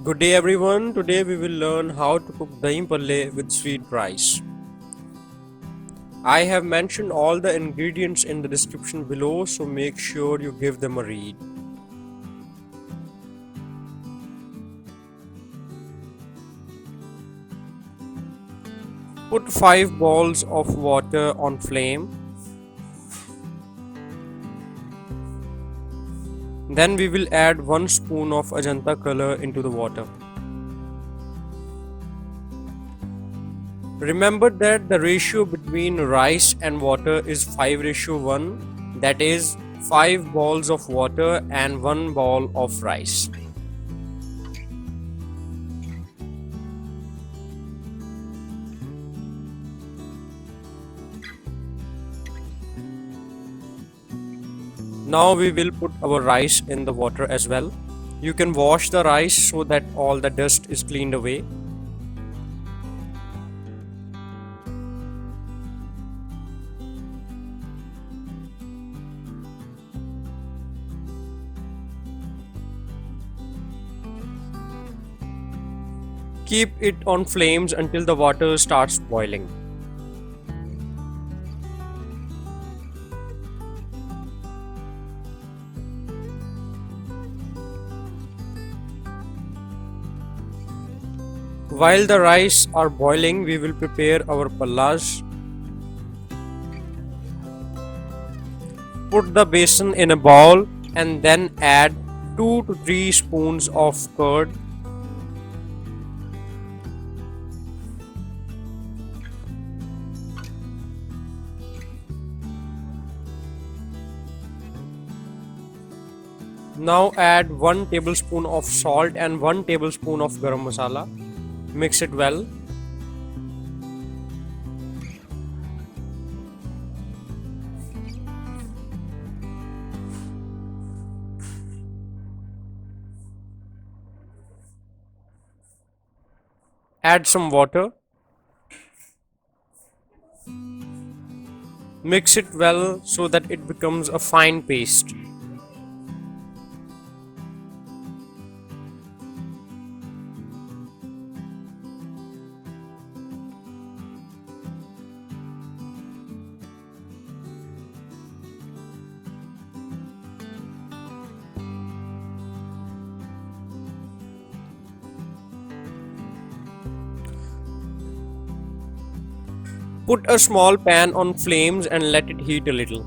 Good day everyone. Today we will learn how to cook Dahi Bhalle with sweet rice. I have mentioned all the ingredients in the description below, so make sure you give them a read. Put 5 balls of water on flame. Then we will add 1 spoon of Ajanta color into the water. Remember that the ratio between rice and water is 5:1, that is 5 balls of water and 1 ball of rice. Now we will put our rice in the water as well. You can wash the rice so that all the dust is cleaned away. Keep it on flames until the water starts boiling. While the rice are boiling, we will prepare our pallas. Put the besan in a bowl and then add 2 to 3 spoons of curd. Now add 1 tablespoon of salt and 1 tablespoon of Garam Masala. Mix it well. Add some water. Mix it well so that it becomes a fine paste. Put a small pan on flames and let it heat a little.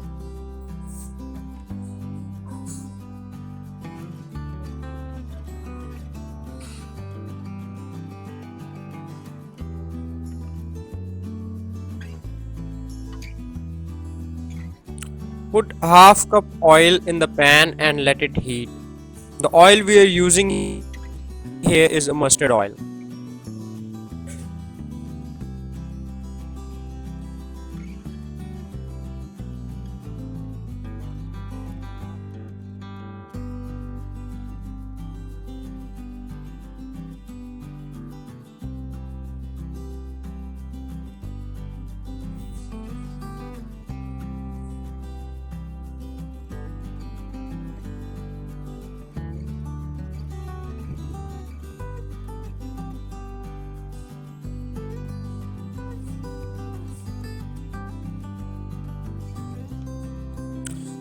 Put half cup oil in the pan and let it heat. The oil we are using here is a mustard oil.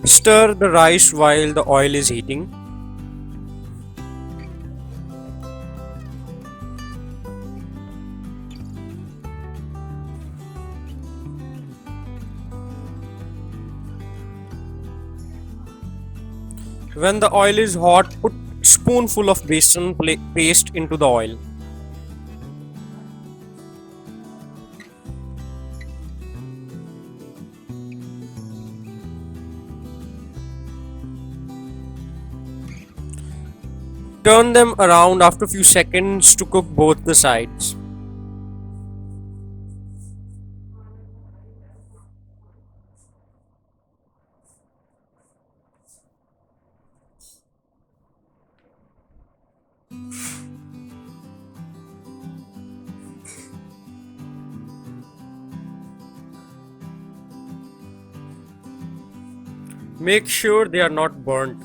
Stir the rice while the oil is heating. When the oil is hot, put spoonful of besan paste into the oil. Turn them around after a few seconds to cook both the sides. Make sure they are not burnt.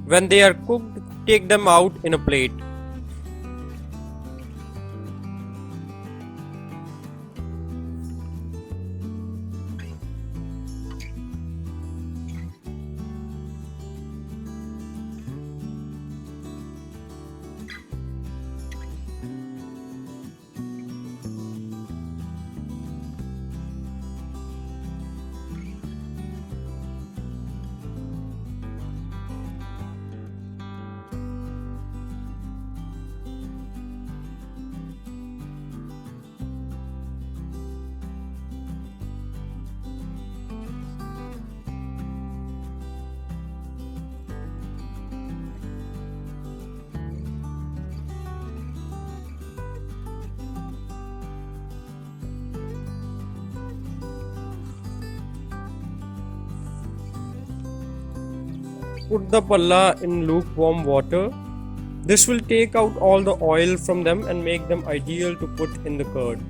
When they are cooked, take them out in a plate. Put the palla in lukewarm water. This will take out all the oil from them and make them ideal to put in the curd.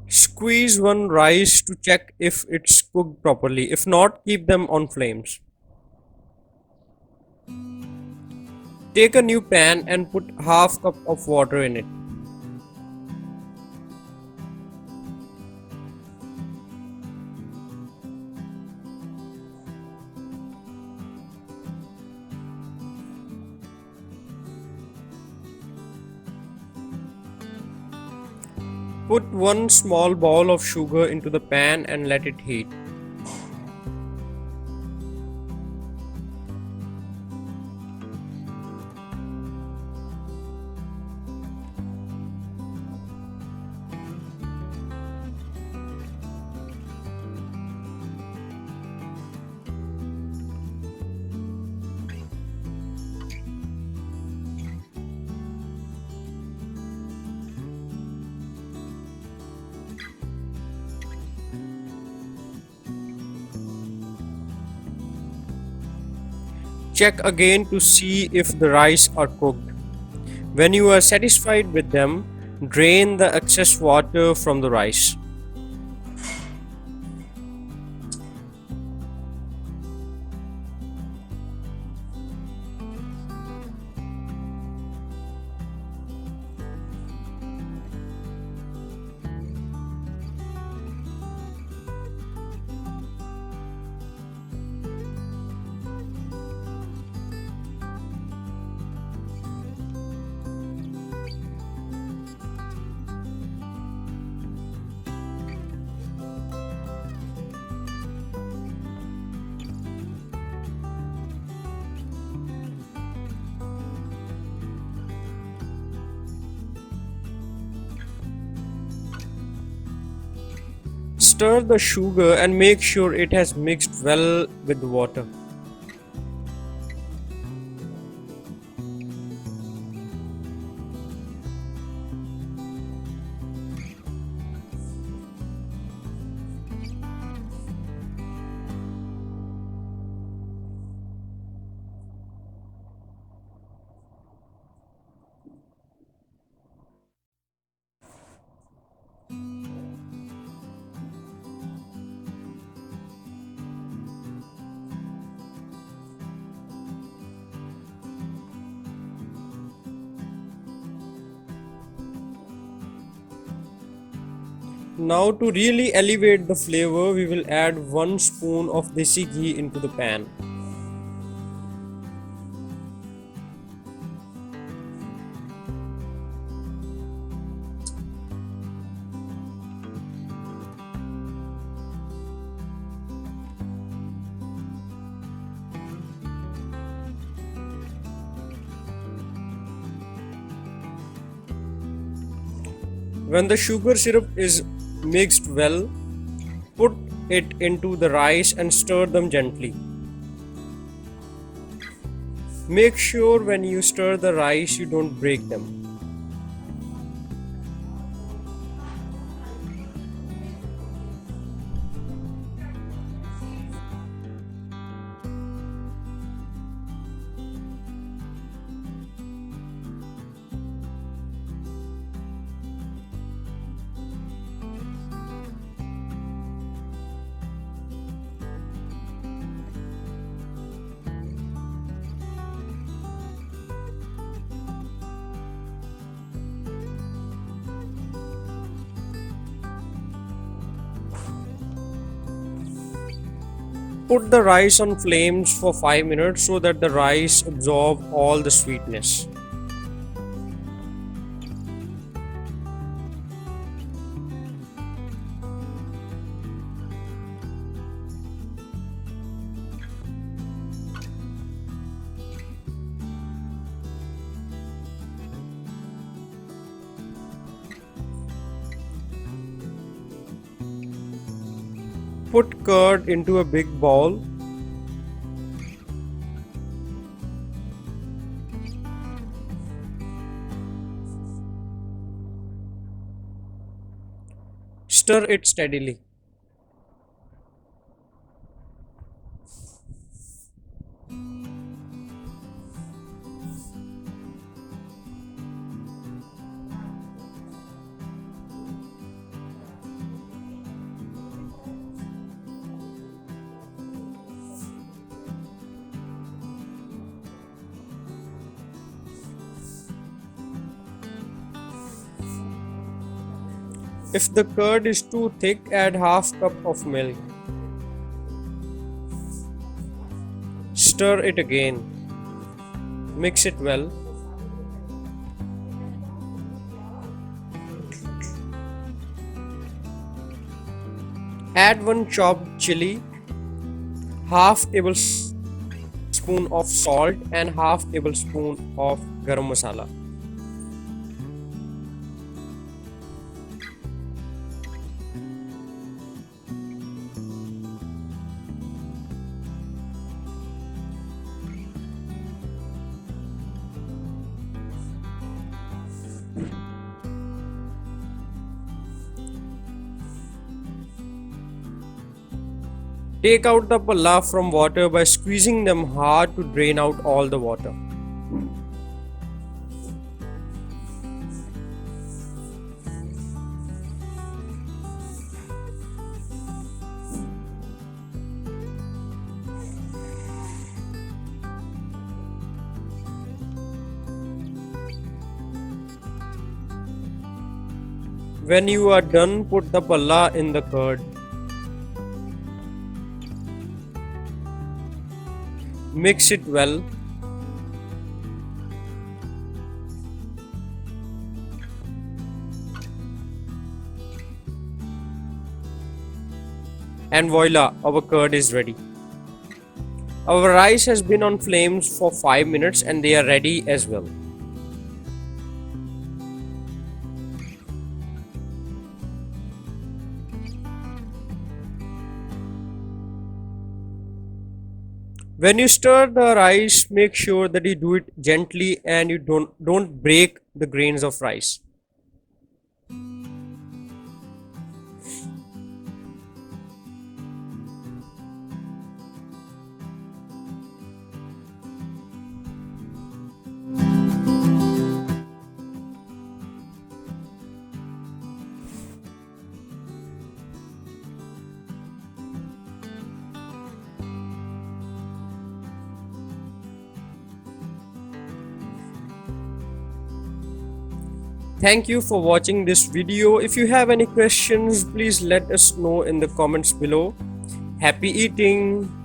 Squeeze one rice to check if it's cooked properly. If not, keep them on flames. Take a new pan and put half cup of water in it. Put one small ball of sugar into the pan and let it heat. Check again to see if the rice are cooked. When you are satisfied with them, drain the excess water from the rice. Stir the sugar and make sure it has mixed well with the water. Now to really elevate the flavor, we will add 1 spoon of Desi ghee into the pan. When the sugar syrup is mixed well, put it into the rice and stir them gently. Make sure when you stir the rice you don't break them. Put the rice on flames for 5 minutes so that the rice absorb all the sweetness. Put curd into a big bowl. Stir it steadily. If the curd is too thick, add half cup of milk. Stir it again. Mix it well. Add one chopped chilli, half tablespoon of salt and half tablespoon of garam masala. Take out the palla from water by squeezing them hard to drain out all the water. When you are done, put the palla in the curd. Mix it well. And voila, our curd is ready. Our rice has been on flames for 5 minutes and they are ready as well. When you stir the rice, make sure that you do it gently and you don't break the grains of rice. Thank you for watching this video. If you have any questions, please let us know in the comments below. Happy eating!